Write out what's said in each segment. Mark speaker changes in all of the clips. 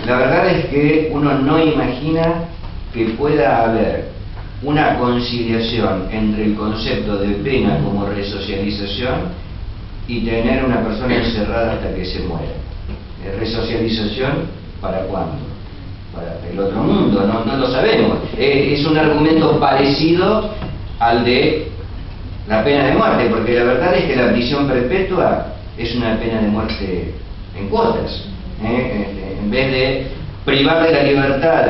Speaker 1: La verdad es que uno no imagina que pueda haber una conciliación entre el concepto de pena como resocialización y tener una persona encerrada hasta que se muera. ¿Resocialización para cuándo? Para el otro mundo, no lo sabemos. Es un argumento parecido al de la pena de muerte, porque la verdad es que la prisión perpetua es una pena de muerte en cuotas. En vez de privar de la libertad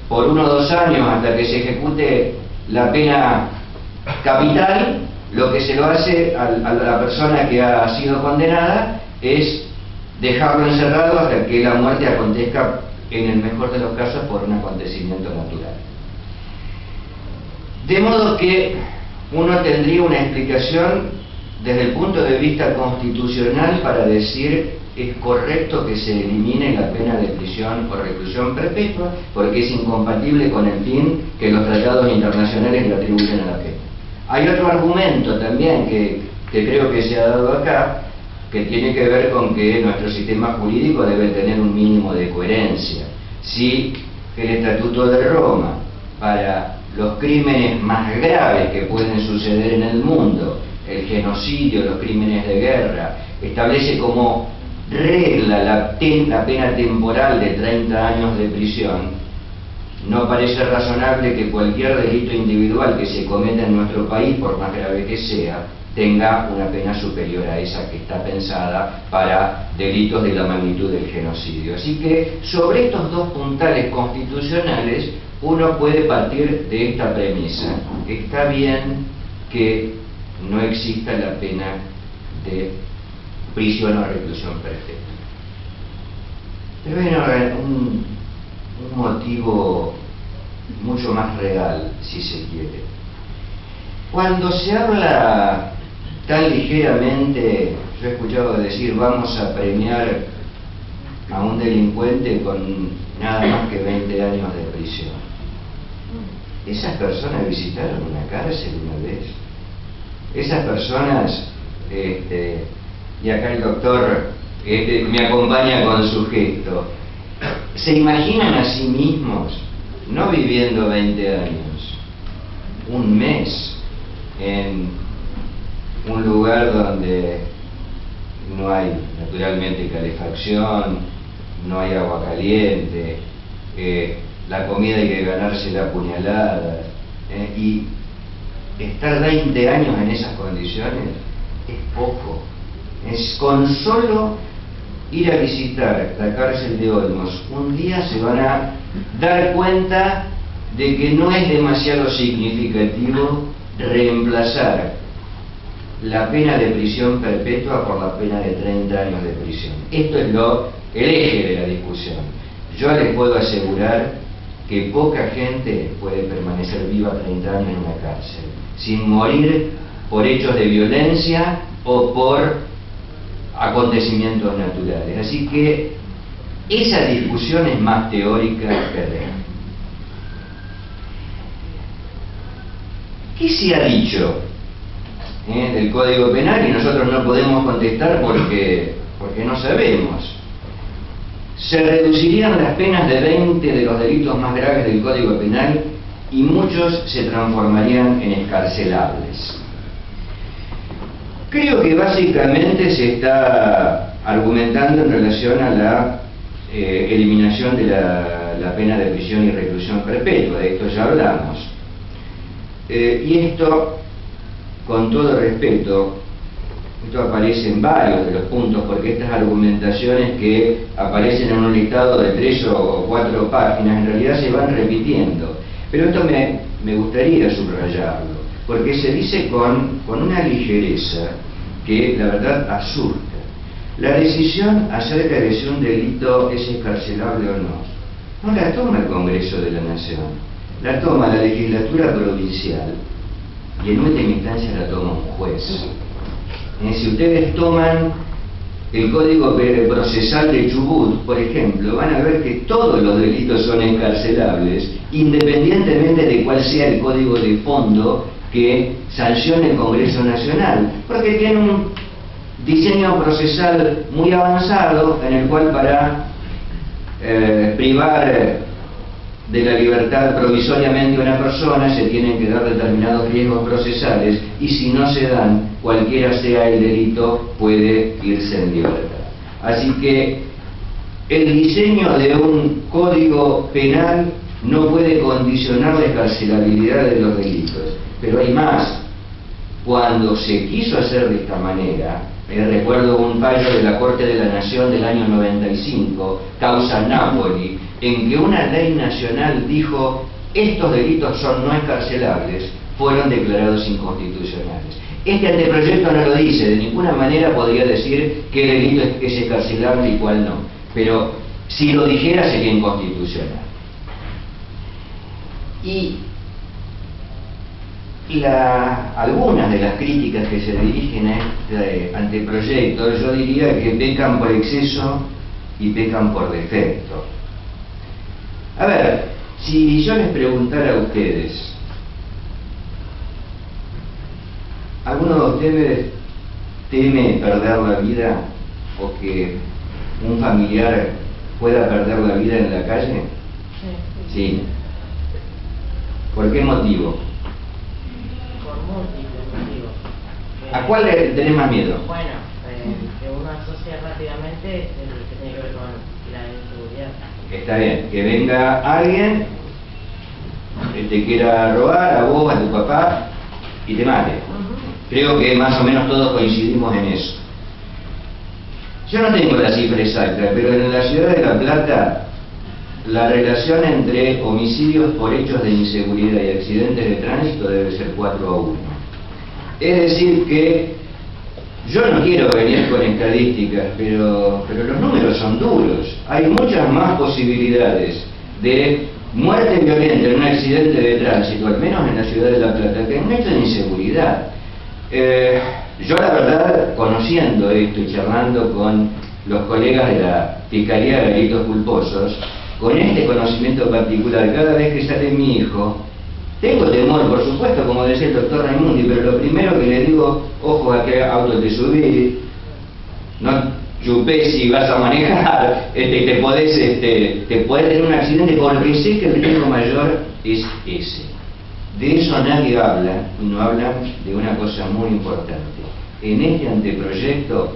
Speaker 1: por 1 o 2 años hasta que se ejecute la pena capital, lo que se lo hace a la persona que ha sido condenada es dejarlo encerrado hasta que la muerte acontezca, en el mejor de los casos, por un acontecimiento natural. De modo que uno tendría una explicación desde el punto de vista constitucional para decir es correcto que se elimine la pena de prisión o reclusión perpetua porque es incompatible con el fin que los tratados internacionales le atribuyen a la pena. Hay otro argumento también que creo que se ha dado acá, que tiene que ver con que nuestro sistema jurídico debe tener un mínimo de coherencia. Si el Estatuto de Roma, para los crímenes más graves que pueden suceder en el mundo, el genocidio, los crímenes de guerra, establece como regla la pena temporal de 30 años de prisión, no parece razonable que cualquier delito individual que se cometa en nuestro país, por más grave que sea, tenga una pena superior a esa que está pensada para delitos de la magnitud del genocidio. Así que sobre estos dos puntales constitucionales uno puede partir de esta premisa: está bien que no exista la pena de prisión o reclusión perpetua. Pero hay un motivo mucho más real, si se quiere. Cuando se habla tan ligeramente, yo he escuchado decir vamos a premiar a un delincuente con nada más que 20 años de prisión. ¿Esas personas visitaron una cárcel una vez? Esas personas, y acá el doctor me acompaña con su gesto, ¿se imaginan a sí mismos no viviendo 20 años, un mes, en un lugar donde no hay naturalmente calefacción, no hay agua caliente, la comida hay que ganársela a puñaladas, y estar 20 años en esas condiciones es poco? Es con solo ir a visitar la cárcel de Olmos un día se van a dar cuenta de que no es demasiado significativo reemplazar la pena de prisión perpetua por la pena de 30 años de prisión. Esto es el eje de la discusión. Yo les puedo asegurar que poca gente puede permanecer viva 30 años en una cárcel sin morir por hechos de violencia o por acontecimientos naturales. Así que esa discusión es más teórica que real. ¿Qué se ha dicho del Código Penal? Y nosotros no podemos contestar porque no sabemos. Se reducirían las penas de 20 de los delitos más graves del Código Penal y muchos se transformarían en excarcelables. Creo que básicamente se está argumentando en relación a la eliminación de la pena de prisión y reclusión perpetua. De esto ya hablamos. Y esto, con todo respeto, esto aparece en varios de los puntos, porque estas argumentaciones que aparecen en un listado de 3 o 4 páginas en realidad se van repitiendo. Pero esto me gustaría subrayarlo, porque se dice con una ligereza que la verdad asusta. La decisión acerca de si un delito es excarcelable o no la toma el Congreso de la Nación, la toma la legislatura provincial y en última instancia la toma un juez. Si ustedes toman el Código Procesal de Chubut, por ejemplo, van a ver que todos los delitos son encarcelables, independientemente de cuál sea el código de fondo que sancione el Congreso Nacional, porque tiene un diseño procesal muy avanzado en el cual para privar de la libertad provisoriamente a una persona, se tienen que dar determinados riesgos procesales, y si no se dan, cualquiera sea el delito, puede irse en libertad. Así que el diseño de un código penal no puede condicionar la escarcelabilidad de los delitos. Pero hay más. Cuando se quiso hacer de esta manera, recuerdo un fallo de la Corte de la Nación del año 95, causa Napoli, en que una ley nacional dijo: estos delitos son no escarcelables, fueron declarados inconstitucionales. Este anteproyecto no lo dice, de ninguna manera podría decir qué delito es escarcelable y cuál no, pero si lo dijera sería inconstitucional. Y algunas de las críticas que se dirigen a este anteproyecto, yo diría que pecan por exceso y pecan por defecto. A ver, si yo les preguntara a ustedes, ¿alguno de ustedes teme perder la vida o que un familiar pueda perder la vida en la calle? Sí. ¿Por qué motivo?
Speaker 2: Por múltiples motivos.
Speaker 1: ¿A cuál le tenés más miedo?
Speaker 2: Bueno, que uno asocia rápidamente el que tiene que ver con la inseguridad.
Speaker 1: Está bien, que venga alguien que te quiera robar a vos, a tu papá, y te mate. Creo que más o menos todos coincidimos en eso. Yo no tengo la cifra exacta, pero en la ciudad de La Plata la relación entre homicidios por hechos de inseguridad y accidentes de tránsito debe ser 4-1. Es decir que yo no quiero venir con estadísticas, pero los números son duros. Hay muchas más posibilidades de muerte violenta en un accidente de tránsito, al menos en la ciudad de La Plata, que en un hecho de inseguridad. Yo la verdad, conociendo esto y charlando con los colegas de la Fiscalía de Delitos Culposos, con este conocimiento particular, cada vez que sale mi hijo, tengo temor, por supuesto, como decía el doctor Raimundi, pero lo primero que le digo: ojo a qué auto te subís, no chupés si vas a manejar, te podés tener un accidente, porque sé que el riesgo mayor es ese. De eso nadie habla, y no hablan de una cosa muy importante. En este anteproyecto,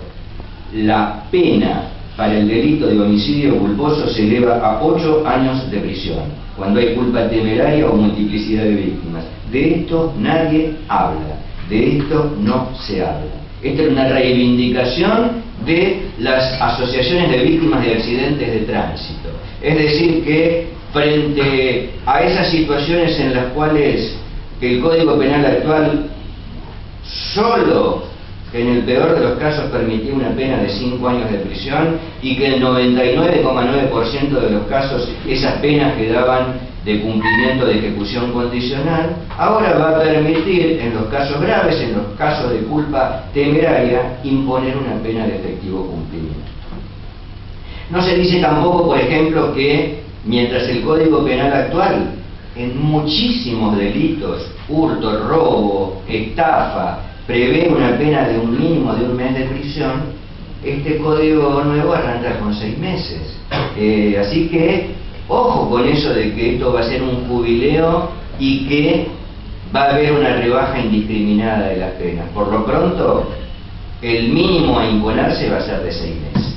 Speaker 1: la pena para el delito de homicidio culposo se eleva a 8 años de prisión, cuando hay culpa temeraria o multiplicidad de víctimas. De esto nadie habla, de esto no se habla. Esta es una reivindicación de las asociaciones de víctimas de accidentes de tránsito. Es decir que frente a esas situaciones en las cuales el Código Penal actual solo en el peor de los casos permitía una pena de 5 años de prisión, y que en 99,9% de los casos esas penas quedaban de cumplimiento de ejecución condicional, ahora va a permitir, en los casos graves, en los casos de culpa temeraria, imponer una pena de efectivo cumplimiento. No se dice tampoco, por ejemplo, que mientras el Código Penal actual en muchísimos delitos, hurto, robo, estafa, prevé una pena de un mínimo de 1 mes de prisión, este código nuevo arranca con 6 meses. Así que, ojo con eso de que esto va a ser un jubileo y que va a haber una rebaja indiscriminada de las penas. Por lo pronto, el mínimo a imponerse va a ser de 6 meses.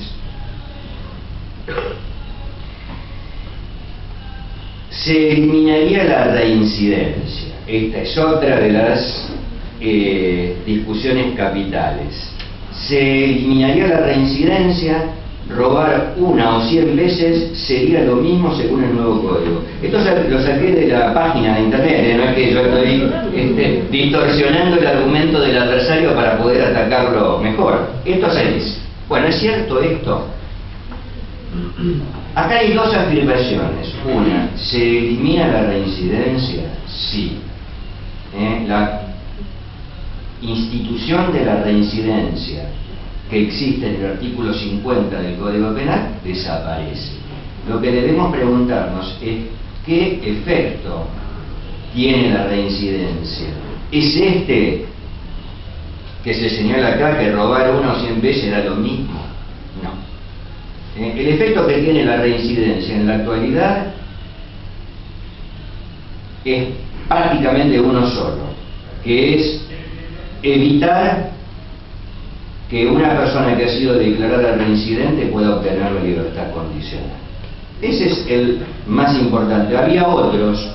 Speaker 1: Se eliminaría la reincidencia. Esta es otra de las discusiones capitales. Se eliminaría la reincidencia. Robar 1 o 100 veces sería lo mismo según el nuevo código. Esto lo saqué de la página de internet, no es que yo estoy distorsionando el argumento del adversario para poder atacarlo mejor. Esto se dice. Bueno, ¿es cierto esto? Acá hay 2 afirmaciones. Una, ¿se elimina la reincidencia? Sí. La institución de la reincidencia que existe en el artículo 50 del Código Penal desaparece. Lo que debemos preguntarnos es ¿qué efecto tiene la reincidencia? ¿Es este que se señala acá, que robar 1 o 100 veces era lo mismo? No. El efecto que tiene la reincidencia en la actualidad es prácticamente uno solo, que es evitar que una persona que ha sido declarada reincidente pueda obtener la libertad condicional. Ese es el más importante. Había otros,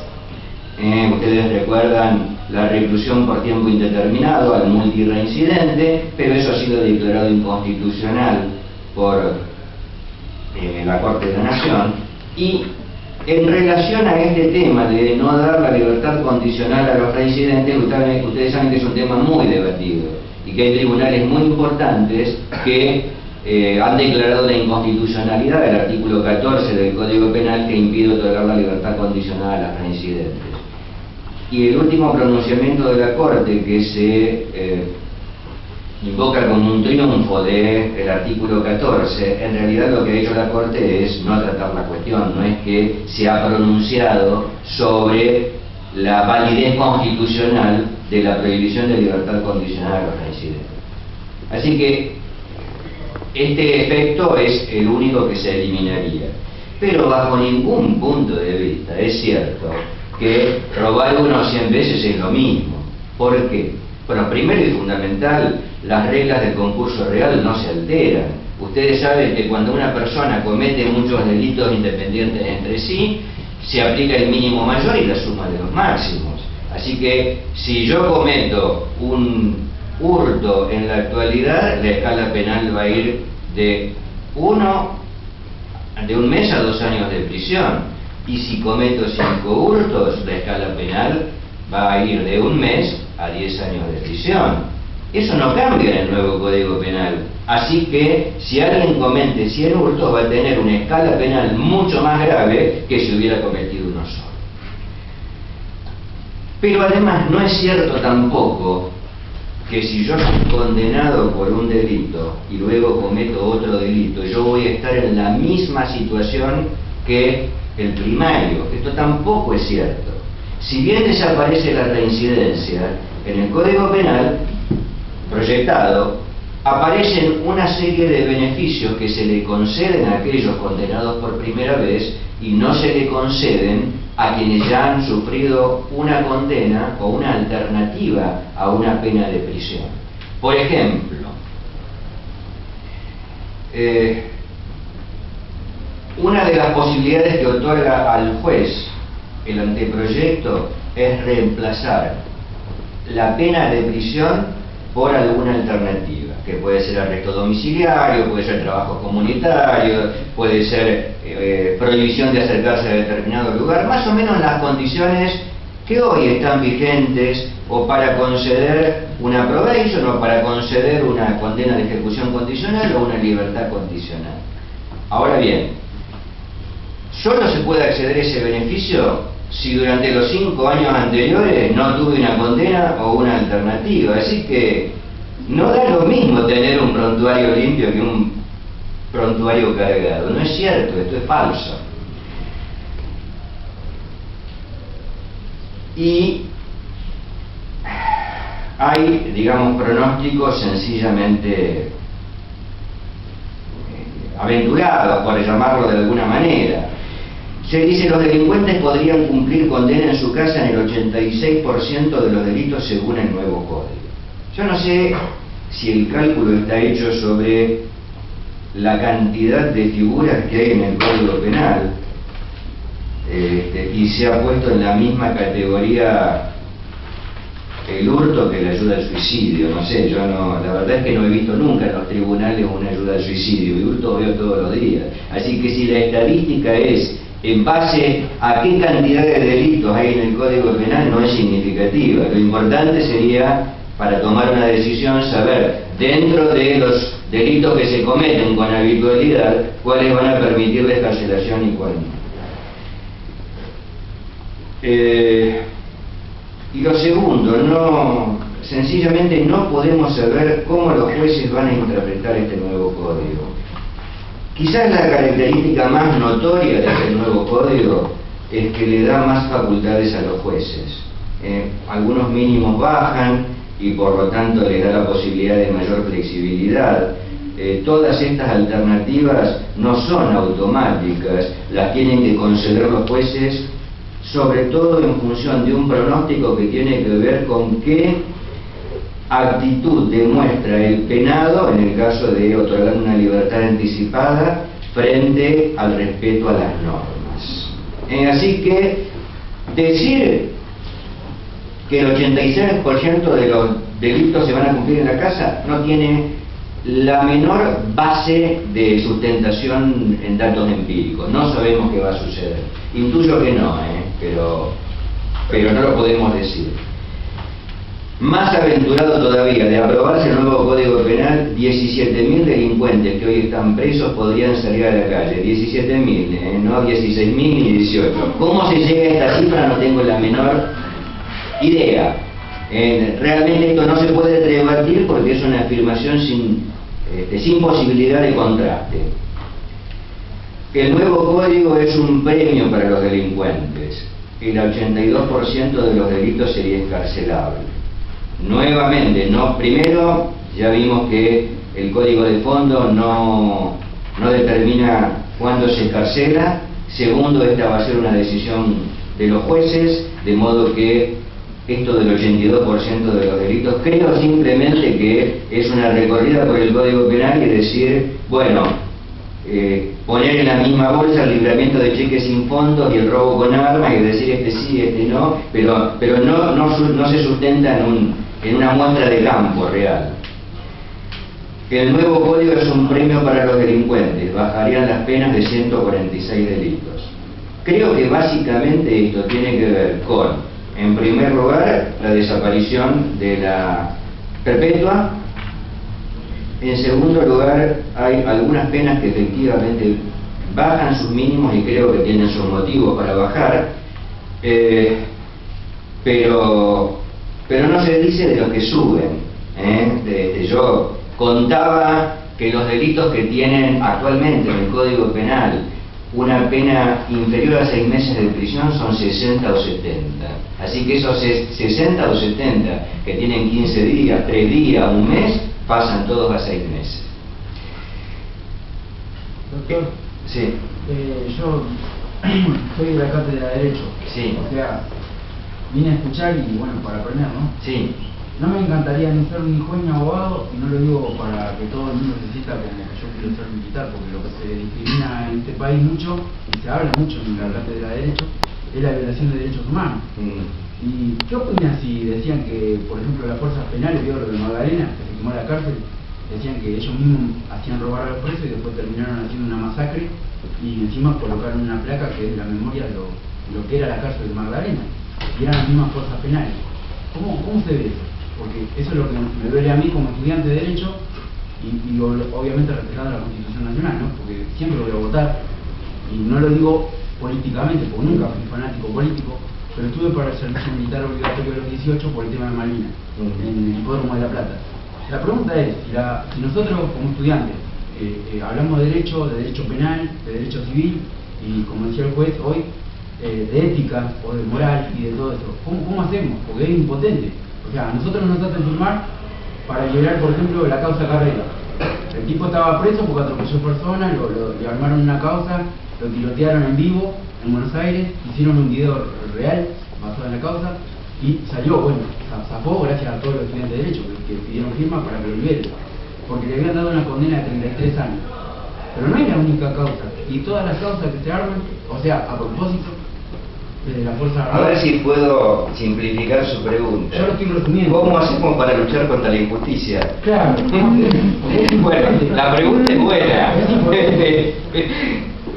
Speaker 1: ustedes recuerdan la reclusión por tiempo indeterminado al multireincidente, pero eso ha sido declarado inconstitucional por la Corte de la Nación. Y en relación a este tema de no dar la libertad condicional a los reincidentes, ustedes saben que es un tema muy debatido y que hay tribunales muy importantes que han declarado la inconstitucionalidad del artículo 14 del Código Penal que impide otorgar la libertad condicional a los reincidentes. Y el último pronunciamiento de la Corte, que se invoca como un triunfo del artículo 14, en realidad lo que ha hecho la Corte es no tratar la cuestión, no es que se ha pronunciado sobre la validez constitucional de la prohibición de libertad condicional a los reincidentes. Así que este efecto es el único que se eliminaría. Pero bajo ningún punto de vista es cierto que robar 1 o 100 veces es lo mismo. ¿Por qué? Bueno, primero y fundamental, las reglas del concurso real no se alteran. Ustedes saben que cuando una persona comete muchos delitos independientes entre sí, se aplica el mínimo mayor y la suma de los máximos. Así que si yo cometo un hurto en la actualidad, la escala penal va a ir de un mes a 2 años de prisión. Y si cometo 5 hurtos, la escala penal va a ir de 1 mes a 10 años de prisión. Eso no cambia en el nuevo Código Penal. Así que si alguien comete 100 hurtos va a tener una escala penal mucho más grave que si hubiera cometido uno solo. Pero además no es cierto tampoco que si yo soy condenado por un delito y luego cometo otro delito, yo voy a estar en la misma situación que el primario. Esto tampoco es cierto. Si bien desaparece la reincidencia, en el Código Penal proyectado aparecen una serie de beneficios que se le conceden a aquellos condenados por primera vez y no se le conceden a quienes ya han sufrido una condena o una alternativa a una pena de prisión. Por ejemplo, una de las posibilidades que otorga al juez el anteproyecto es reemplazar la pena de prisión por alguna alternativa, que puede ser arresto domiciliario, puede ser trabajo comunitario, puede ser prohibición de acercarse a determinado lugar, más o menos las condiciones que hoy están vigentes o para conceder una probation o para conceder una condena de ejecución condicional o una libertad condicional. Ahora bien, solo se puede acceder a ese beneficio si durante los 5 años anteriores no tuve una condena o una alternativa. Así que no da lo mismo tener un prontuario limpio que un prontuario cargado. No es cierto, esto es falso. Y hay, digamos, pronósticos sencillamente aventurados, por llamarlo de alguna manera. Se dice los delincuentes podrían cumplir condena en su casa en el 86% de los delitos según el nuevo código. Yo no sé si el cálculo está hecho sobre la cantidad de figuras que hay en el Código Penal y se ha puesto en la misma categoría el hurto que la ayuda al suicidio. No sé, yo no, la verdad es que no he visto nunca en los tribunales una ayuda al suicidio, y hurto veo todos los días. Así que si la estadística es en base a qué cantidad de delitos hay en el Código Penal, no es significativa. Lo importante sería, para tomar una decisión, saber dentro de los delitos que se cometen con habitualidad cuáles van a permitir la excarcelación y cuáles no. Y lo segundo, sencillamente no podemos saber cómo los jueces van a interpretar este nuevo código. Quizás la característica más notoria de este nuevo código es que le da más facultades a los jueces. Algunos mínimos bajan y por lo tanto les da la posibilidad de mayor flexibilidad. todas estas alternativas no son automáticas, las tienen que conceder los jueces, sobre todo en función de un pronóstico que tiene que ver con qué actitud demuestra el penado en el caso de otorgar una libertad anticipada frente al respeto a las normas. Así que decir que el 86% de los delitos se van a cumplir en la casa no tiene la menor base de sustentación en datos empíricos. No sabemos qué va a suceder. Intuyo que no, pero no lo podemos decir. Más aventurado todavía, de aprobarse el nuevo Código Penal, 17.000 delincuentes que hoy están presos podrían salir a la calle. 17.000, no 16.000 ni 18. ¿Cómo se llega a esta cifra? No tengo la menor idea. Realmente esto no se puede debatir porque es una afirmación sin posibilidad de contraste. El nuevo código es un premio para los delincuentes. El 82% de los delitos sería escarcelable. Nuevamente, primero ya vimos que el código de fondo no determina cuándo se escarcela. Segundo, esta va a ser una decisión de los jueces, de modo que esto del 82% de los delitos, creo simplemente que es una recorrida por el Código Penal y decir, bueno, poner en la misma bolsa el libramiento de cheques sin fondos y el robo con armas y decir este sí, este no, pero no se sustenta en una muestra de campo real. El nuevo código es un premio para los delincuentes, bajarían las penas de 146 delitos. Creo que básicamente esto tiene que ver con, en primer lugar, la desaparición de la perpetua. En segundo lugar, hay algunas penas que efectivamente bajan sus mínimos y creo que tienen sus motivos para bajar, pero no se dice de los que suben. Yo contaba que los delitos que tienen actualmente en el Código Penal una pena inferior a 6 meses de prisión son 60 o 70. Así que esos 60 o 70 que tienen 15 días, 3 días, un mes, pasan todos a 6 meses.
Speaker 3: Doctor,
Speaker 1: sí.
Speaker 3: Yo soy de la cátedra de Derecho.
Speaker 1: Sí.
Speaker 3: O sea, vine a escuchar y bueno, para aprender, ¿no?
Speaker 1: Sí.
Speaker 3: No me encantaría ni ser ni juez ni abogado, y no lo digo para que todo el mundo se sienta como que yo quiero ser militar, porque lo que se discrimina en este país mucho, y se habla mucho en la cátedra de Derecho, es la violación de derechos humanos. ¿Y qué opinas si decían que, por ejemplo, las fuerzas penales, vio lo de Magdalena, que se quemó la cárcel, decían que ellos mismos hacían robar a los presos y después terminaron haciendo una masacre y encima colocaron una placa que es la memoria de lo que era la cárcel de Magdalena, y eran las mismas fuerzas penales? ¿Cómo se ve eso? Porque eso es lo que me duele a mí como estudiante de Derecho y obviamente respetando la Constitución Nacional, ¿no? Porque siempre voy a votar, y no lo digo políticamente, porque nunca fui fanático político, pero estuve para el servicio militar obligatorio de los 18 por el tema de Malvinas, en el Hipódromo de La Plata. La pregunta es, si nosotros como estudiantes hablamos de derecho penal, de derecho civil, y como decía el juez hoy, de ética o de moral y de todo eso, ¿cómo hacemos? Porque es impotente. O sea, a nosotros nos hacen firmar para liberar, por ejemplo, la causa Carrera. El tipo estaba preso porque atropelló personas, le armaron una causa, lo tirotearon en vivo en Buenos Aires, hicieron un video real basado en la causa y salió, bueno, zafó gracias a todos los estudiantes de Derecho que pidieron firma para que lo liberen, porque le habían dado una condena de 33 años. Pero no es la única causa, y todas las causas que se arman, o sea, a propósito, desde la Fuerza Armada.
Speaker 1: A ver si puedo simplificar su pregunta.
Speaker 3: Yo lo estoy resumiendo.
Speaker 1: ¿Cómo hacemos para luchar contra la injusticia?
Speaker 3: Claro.
Speaker 1: Bueno, la pregunta es buena.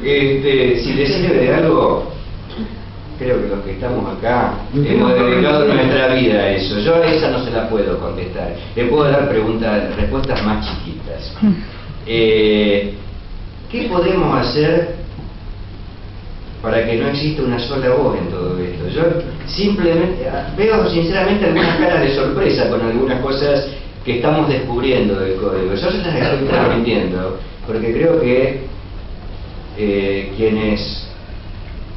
Speaker 1: Si le sirve de algo, creo que los que estamos acá hemos dedicado nuestra vida a eso. Yo a esa no se la puedo contestar. Le puedo dar respuestas más chiquitas. ¿Qué podemos hacer para que no exista una sola voz en todo esto? Yo simplemente veo sinceramente algunas caras de sorpresa con algunas cosas que estamos descubriendo del código. Yo se las estoy transmitiendo porque creo que quienes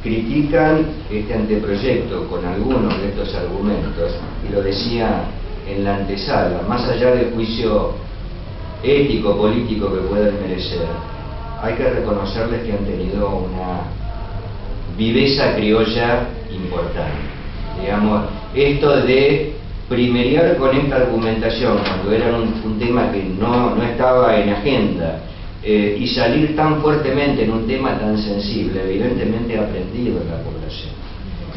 Speaker 1: critican este anteproyecto con algunos de estos argumentos, y lo decía en la antesala, más allá del juicio ético, político que puedan merecer, hay que reconocerles que han tenido una viveza criolla importante. Digamos, esto de primerear con esta argumentación cuando era un tema que no estaba en agenda, y salir tan fuertemente en un tema tan sensible, evidentemente ha aprendido en la población.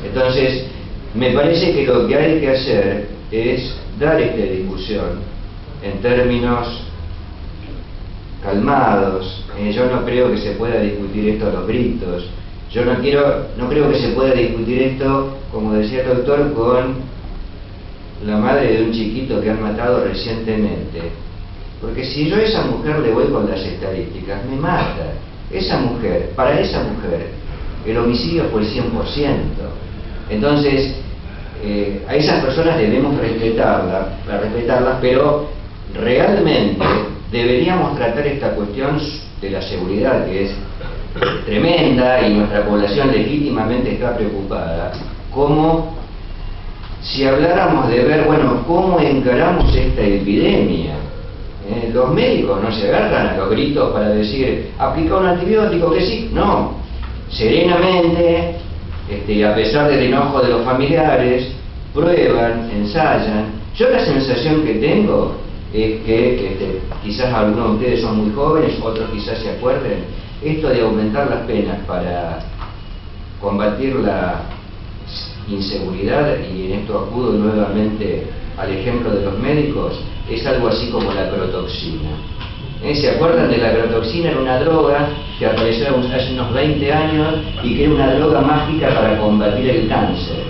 Speaker 1: Entonces, me parece que lo que hay que hacer es dar esta discusión en términos calmados. Yo no creo que se pueda discutir esto a los gritos. Yo no creo que se pueda discutir esto, como decía el doctor, con la madre de un chiquito que han matado recientemente. Porque si yo a esa mujer le voy con las estadísticas, me mata. Para esa mujer, el homicidio fue el 100%. Entonces, a esas personas debemos respetarlas, pero realmente deberíamos tratar esta cuestión de la seguridad, que es tremenda y nuestra población legítimamente está preocupada, como si habláramos de ver, bueno, cómo encaramos esta epidemia. Los médicos no se agarran a los gritos para decir, aplica un antibiótico, que sí, no, serenamente, a pesar del enojo de los familiares, prueban, ensayan. Yo la sensación que tengo es que quizás algunos de ustedes son muy jóvenes, otros quizás se acuerden, esto de aumentar las penas para combatir la inseguridad, y en esto acudo nuevamente al ejemplo de los médicos, es algo así como la crotoxina. ¿Se acuerdan de la crotoxina? Era una droga que apareció hace unos 20 años y que era una droga mágica para combatir el cáncer.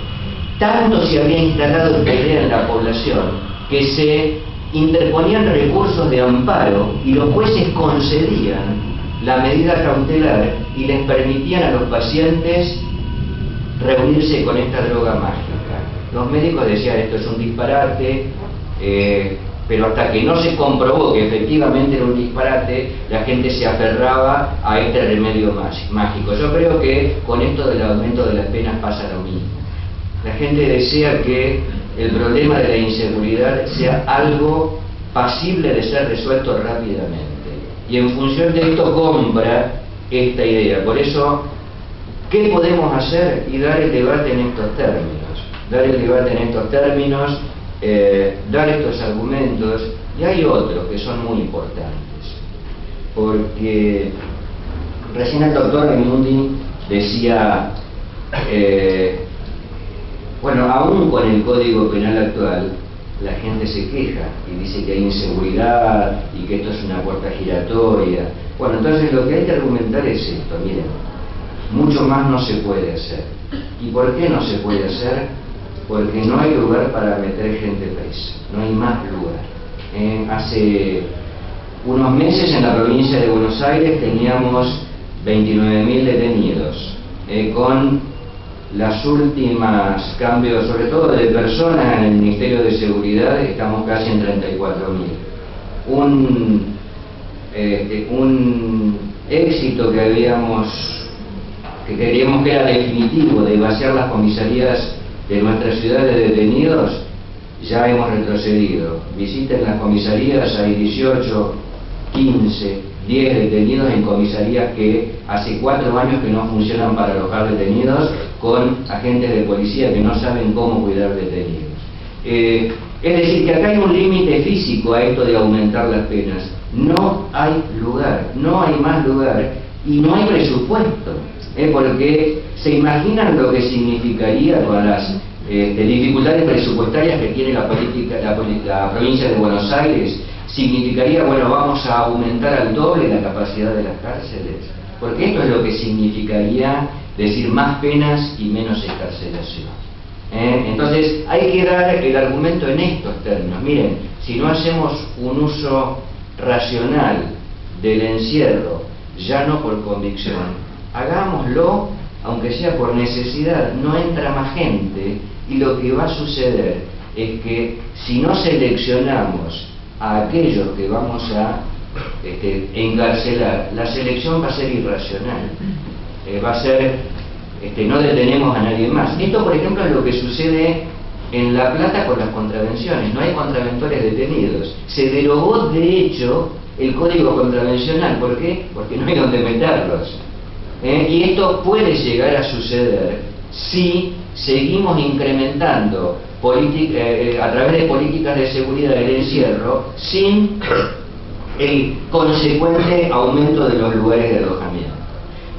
Speaker 1: Tanto se había instalado esta idea en la población que se interponían recursos de amparo y los jueces concedían la medida cautelar y les permitían a los pacientes reunirse con esta droga mágica. Los médicos decían, esto es un disparate, pero hasta que no se comprobó que efectivamente era un disparate, la gente se aferraba a este remedio mágico. Yo creo que con esto del aumento de las penas pasa lo mismo. La gente desea que el problema de la inseguridad sea algo pasible de ser resuelto rápidamente. Y en función de esto compra esta idea. Por eso, ¿qué podemos hacer? Y dar el debate en estos términos. Dar el debate en estos términos, dar estos argumentos. Y hay otros que son muy importantes. Porque recién el doctor Raimundi decía, bueno, aún con el Código Penal actual, la gente se queja y dice que hay inseguridad y que esto es una puerta giratoria. Bueno, entonces lo que hay que argumentar es esto, miren, mucho más no se puede hacer. ¿Y por qué no se puede hacer? Porque no hay lugar para meter gente presa, no hay más lugar. Hace unos meses en la provincia de Buenos Aires teníamos 29.000 detenidos, con las últimas cambios, sobre todo de personas en el Ministerio de Seguridad, estamos casi en 34.000. Un éxito que creíamos que era definitivo, de vaciar las comisarías de nuestra ciudad de detenidos, ya hemos retrocedido. Visiten las comisarías, hay 18, 15, 10 detenidos en comisarías que hace 4 años que no funcionan para alojar detenidos, con agentes de policía que no saben cómo cuidar detenidos. Es decir, que acá hay un límite físico a esto de aumentar las penas. No hay lugar, no hay más lugar, y no hay presupuesto, porque se imaginan lo que significaría con las dificultades presupuestarias que tiene la provincia de Buenos Aires. Significaría, bueno, vamos a aumentar al doble la capacidad de las cárceles, porque esto es lo que significaría decir más penas y menos excarcelación. Entonces hay que dar el argumento en estos términos. Miren, si no hacemos un uso racional del encierro, ya no por convicción, hagámoslo aunque sea por necesidad. No entra más gente, y lo que va a suceder es que si no seleccionamos a aquellos que vamos a encarcelar, la selección va a ser irracional. Va a ser, no detenemos a nadie más. Esto, por ejemplo, es lo que sucede en La Plata con las contravenciones, no hay contraventores detenidos. Se derogó, de hecho, el código contravencional. ¿Por qué? Porque no hay donde meterlos. Y esto puede llegar a suceder si seguimos incrementando a través de políticas de seguridad del encierro sin el consecuente aumento de los lugares de alojamiento.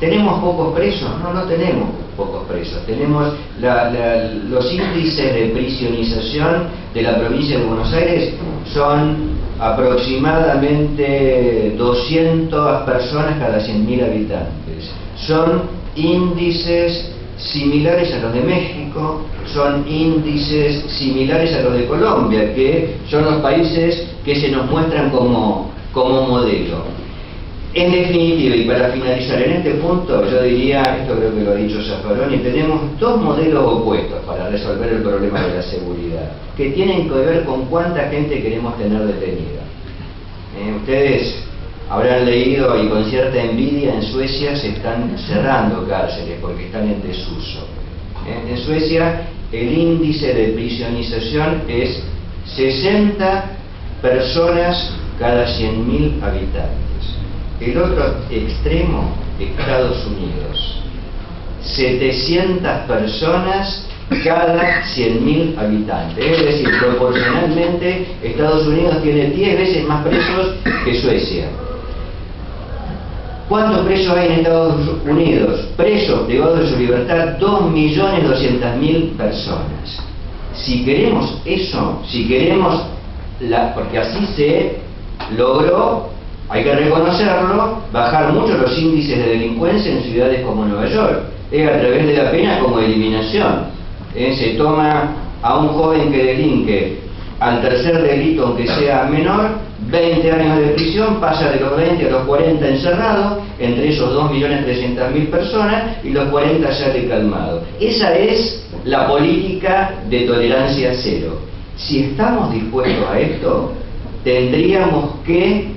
Speaker 1: ¿Tenemos pocos presos? No, no tenemos pocos presos. Tenemos los índices de prisionización de la provincia de Buenos Aires son aproximadamente 200 personas cada 100.000 habitantes. Son índices similares a los de México, son índices similares a los de Colombia, que son los países que se nos muestran como modelo. En definitiva, y para finalizar en este punto, yo diría, esto creo que lo ha dicho Zaffaroni, tenemos dos modelos opuestos para resolver el problema de la seguridad, que tienen que ver con cuánta gente queremos tener detenida. Ustedes habrán leído, y con cierta envidia, en Suecia se están cerrando cárceles porque están en desuso. En Suecia el índice de prisionización es 60 personas cada 100.000 habitantes. El otro extremo, Estados Unidos, 700 personas cada 100.000 habitantes. Es decir, proporcionalmente Estados Unidos tiene 10 veces más presos que Suecia. ¿Cuántos presos hay en Estados Unidos? Presos privados de su libertad, 2.200.000 personas. Si queremos eso, si queremos, porque así se logró, hay que reconocerlo, bajar mucho los índices de delincuencia en ciudades como Nueva York. Es a través de la pena como eliminación. Se toma a un joven que delinque al tercer delito, aunque sea menor, 20 años de prisión, pasa de los 20 a los 40 encerrado, entre esos 2.300.000 personas, y los 40 sale calmado. Esa es la política de tolerancia cero. Si estamos dispuestos a esto, tendríamos que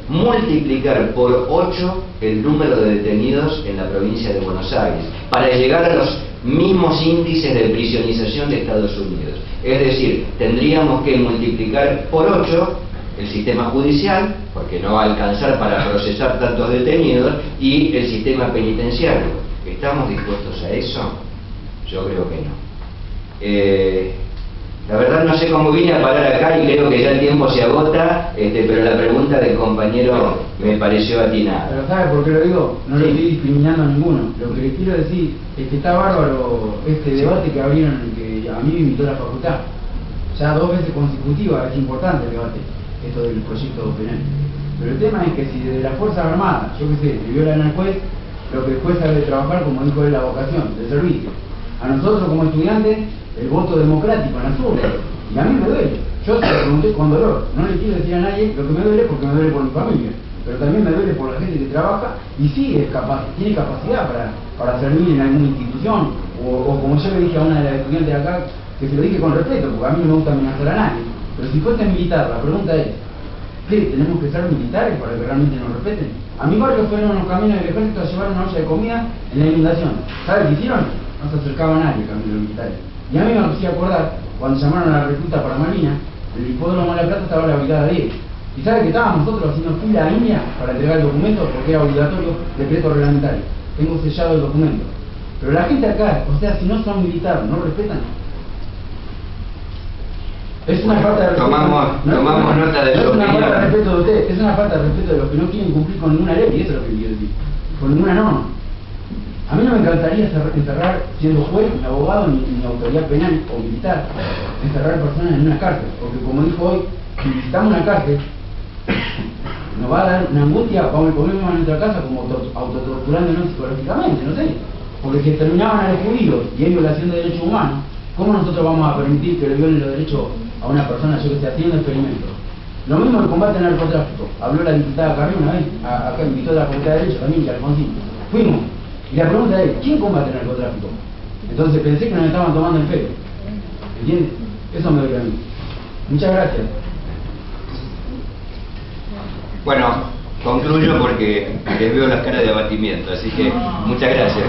Speaker 1: multiplicar por 8 el número de detenidos en la provincia de Buenos Aires para llegar a los mismos índices de prisionización de Estados Unidos. Es decir, tendríamos que multiplicar por 8 el sistema judicial, porque no va a alcanzar para procesar tantos detenidos, y el sistema penitenciario. ¿Estamos dispuestos a eso? Yo creo que no. La verdad no sé cómo vine a parar acá y creo que ya el tiempo se agota, pero la pregunta del compañero me pareció atinada.
Speaker 3: Pero ¿sabe por qué lo digo? No lo estoy discriminando a ninguno. Lo que le quiero decir es que está bárbaro este debate que abrieron, que a mí me invitó la facultad. Ya 2 veces consecutivas, es importante el debate, esto del proyecto penal. Pero el tema es que si desde las Fuerzas Armadas, yo qué sé, le violan al juez, lo que el juez sabe trabajar, como dijo él, la vocación, de servicio. A nosotros como estudiantes, el voto democrático en la urnas. Y a mí me duele. Yo se lo pregunté con dolor. No le quiero decir a nadie lo que me duele, porque me duele por mi familia. Pero también me duele por la gente que trabaja y sí tiene capacidad para servir en alguna institución. O como yo le dije a una de las estudiantes de acá, que se lo dije con respeto, porque a mí no me gusta amenazar a nadie. Pero si fuese militar, la pregunta es, ¿qué? ¿Tenemos que ser militares para que realmente nos respeten? A mi barrio fueron los camiones del ejército a llevar una olla de comida en la inundación. ¿Sabe qué hicieron? No se acercaba a nadie, camiones militares. Y a mí me hacía acordar, cuando llamaron a la recluta para Malvinas, el hipódromo de La Plata estaba la brigada 10. ¿Y sabe que estábamos nosotros haciendo fila a India para entregar el documento? Porque era obligatorio, decreto reglamentario. Tengo sellado el documento. Pero la gente acá, o sea, si no son militares, ¿no respetan? Es una falta de respeto.
Speaker 1: Tomamos nota de su opinión.
Speaker 3: Es una falta de respeto de ustedes, es una falta de respeto de los que no quieren cumplir con ninguna ley, y eso es lo que quiero decir. Con ninguna norma. A mí no me encantaría encerrar, siendo juez, ni abogado, ni autoridad penal o militar, encerrar personas en una cárcel, porque como dijo hoy, si visitamos una cárcel, nos va a dar una angustia, vamos a ponernos en nuestra casa como autotorturándonos psicológicamente, no sé, porque si exterminaban a los judíos y hay violación de derechos humanos, ¿cómo nosotros vamos a permitir que le violen los derechos a una persona, yo que esté haciendo experimentos? Lo mismo el combate al narcotráfico. Habló la diputada Carrió una vez, acá invitó a la Facultad de Derecho también, y Alfonsín. Fuimos. Y la pregunta es, ¿quién combate el narcotráfico? Entonces pensé que nos estaban tomando en pelo. ¿Entiendes? Eso me duele a mí. Muchas gracias.
Speaker 1: Bueno, concluyo porque les veo las caras de abatimiento, así que muchas gracias.